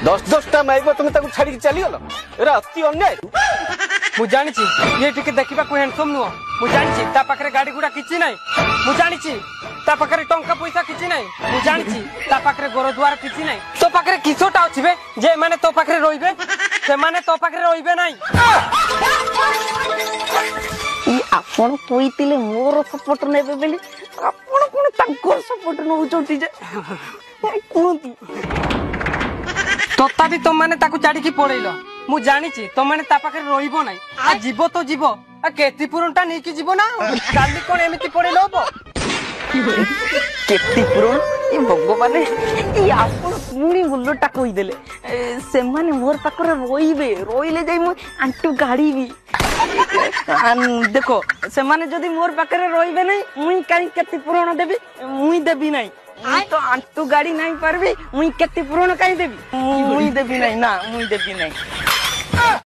10-10टा माइब तुम छाड़ी चली गल एरा अति अन्याय। मु जानी ये टिके देखा हैंडसम नुह मु जानी ता पाखरे गाड़ी गुड़ा किछि नाही मु जानी ता पाखरे टंका पैसा किछि नाही मु जानी ता पाखरे घर द्वार किछि नाही तो पाखरे किछोटा अछिबे जे माने तो पाखरे रोइबे से माने तो पाखरे रोइबे नाही। ई आपण कोइतिले मोर सपोर्ट नेबे बेली आपण कोन तांको सपोर्ट नउ चोटी जे कोंती तोता भी तुम माने ताकू छाड़ी की पळैलो मु जानी तुम माने ता पाखरे रोइबो नाही आ जीवो तो जीवो आ केती पुरनटा नै की जीवो ना काली कोन एमिति पळैलो हो केती पुरण ई भगवान ई आपण पुणी बुल्लोटा कहि देले से माने मोर पाखरे रोइबे रोइले जाई मु आंटू गाड़ी भी देखो से माने जदी मोर पाखरे रोइबे नै मुई काई केती पुरण देबी मुई देबी नै मुई तो आंटू गाड़ी नहीं पारबी मुई केती पुरण काई देबी मुई देबी नै ना मुई देबी नै।